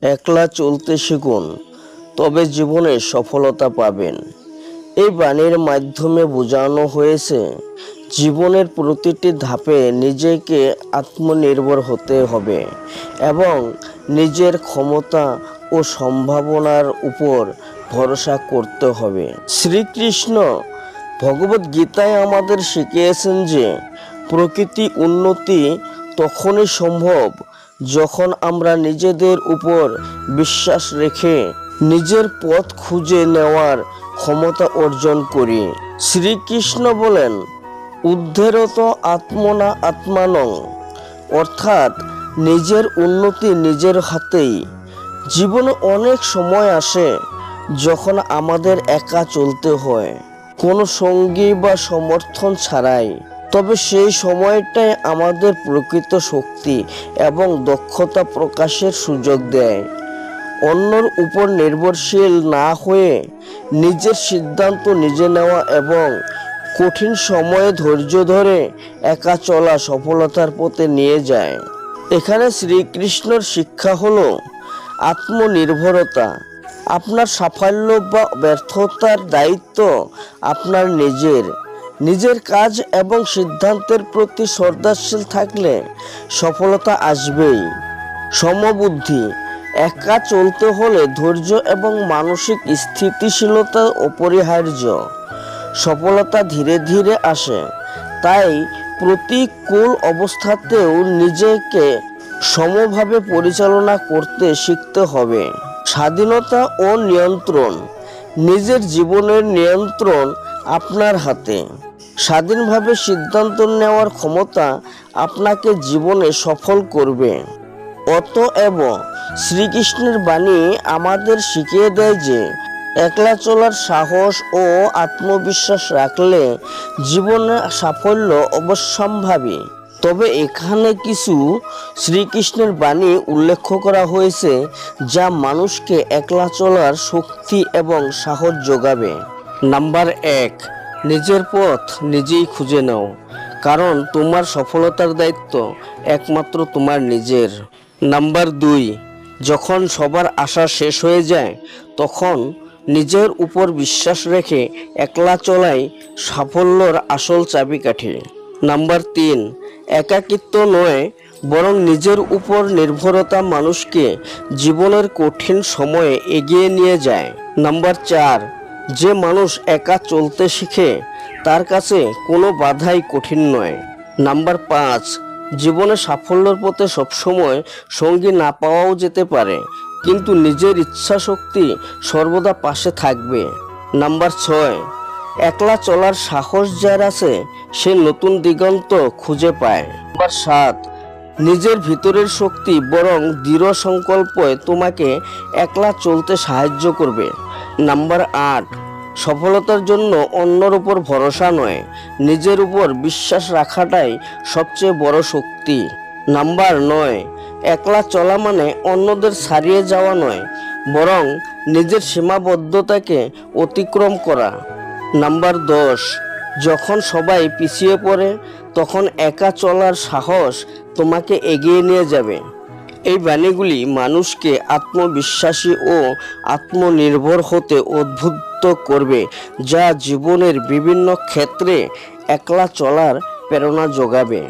একলা চলতে শিখুন, তবে জীবনে সফলতা পাবেন। এই বাণীর মাধ্যমে বোঝানো হয়েছে জীবনের প্রতিটি ধাপে নিজেকে আত্মনির্ভর হতে হবে এবং নিজের ক্ষমতা ও সম্ভাবনার উপর ভরসা করতে হবে। শ্রীকৃষ্ণ ভগবদ গীতায় আমাদের শিখিয়েছেন যে প্রকৃতি উন্নতি তখনই সম্ভব যখন আমরা নিজেদের উপর বিশ্বাস রেখে নিজের পথ খুঁজে নেওয়ার ক্ষমতা অর্জন করি। শ্রীকৃষ্ণ বলেন, উদ্ধেরত আত্মনা আত্মানং, অর্থাৎ নিজের উন্নতি নিজের হাতেই। জীবনে অনেক সময় আসে যখন আমাদের একা চলতে হয়, কোনো সঙ্গী বা সমর্থন ছাড়াই। তবে সেই সময়টাই আমাদের প্রকৃত শক্তি এবং দক্ষতা প্রকাশের সুযোগ দেয়। অন্যর উপর নির্ভরশীল না হয়ে নিজের সিদ্ধান্ত নিজে নেওয়া এবং কঠিন সময়ে ধৈর্য ধরে একা চলা সফলতার পথে নিয়ে যায়। এখানে শ্রীকৃষ্ণর শিক্ষা হলো আত্মনির্ভরতা। আপনার সাফল্য বা ব্যর্থতার দায়িত্ব আপনার নিজের কাজ এবং সিদ্ধান্তের প্রতি শ্রদ্ধাশীল থাকলে সফলতা আসবেই। সমবুদ্ধি, একা চলতে হলে ধৈর্য এবং মানসিক স্থিতিশীলতা অপরিহার্য। সফলতা ধীরে ধীরে আসে, তাই প্রতিকূল অবস্থাতেও নিজেকে সমভাবে পরিচালনা করতে শিখতে হবে। স্বাধীনতা ও নিয়ন্ত্রণ, নিজের জীবনের নিয়ন্ত্রণ আপনার হাতে। স্বাধীনভাবে সিদ্ধান্ত নেওয়ার ক্ষমতা আপনাকে জীবনে সফল করবে। অতএব শ্রীকৃষ্ণের বাণী আমাদের শিখিয়ে দেয় যে একলা চলার সাহস ও আত্মবিশ্বাস রাখলে জীবনে সাফল্য অবশ্যম্ভাবী। তবে এখানে কিছু শ্রীকৃষ্ণের বাণী উল্লেখ করা হয়েছে যা মানুষকে একলা চলার শক্তি এবং সাহস যোগাবে। নাম্বার 1, নিজের পথ নিজেই খুঁজে নাও, কারণ তোমার সফলতার দায়িত্ব একমাত্র তোমার নিজের। নাম্বার 2, যখন সবার আশা শেষ হয়ে যায় তখন নিজের উপর বিশ্বাস রেখে একলা চলাই সাফল্যর আসল চাবিকাঠি। নাম্বার 3, একাকিত্ব নয় বরং নিজের উপর নির্ভরতা মানুষকে জীবনের কঠিন সময়ে এগিয়ে নিয়ে যায়। নাম্বার 4, যে মানুষ একা চলতে শিখে তার কাছে কোনো বাধাই কঠিন নয়। নাম্বার 5, জীবনে সাফল্যের পথে সবসময় সঙ্গী না পাওয়াও যেতে পারে, কিন্তু নিজের ইচ্ছা শক্তি সর্বদা পাশে থাকবে। নাম্বার 6, একলা চলার সাহস যার আছে সে নতুন দিগন্ত খুঁজে পায়। নাম্বার 7, নিজের ভিতরের শক্তি বরং দৃঢ় সংকল্পে তোমাকে একলা চলতে সাহায্য করবে। নাম্বার 8, সফলতার জন্য অন্যর উপর ভরসা নয়, নিজের উপর বিশ্বাস রাখাটাই সবচেয়ে বড় শক্তি। নাম্বার 9, একলা চলা মানে অন্যদের ছাড়িয়ে যাওয়া নয়, বরং নিজের সীমাবদ্ধতাকে অতিক্রম করা। নাম্বার 10, যখন সবাই পিছিয়ে পড়ে তখন একা চলার সাহস তোমাকে এগিয়ে নিয়ে যাবে। এই বাণীগুলি মানুষকে আত্মবিশ্বাসী ও আত্মনির্ভর হতে উদ্বুদ্ধ করবে, যা জীবনের বিভিন্ন ক্ষেত্রে একলা চলার প্রেরণা যোগাবে।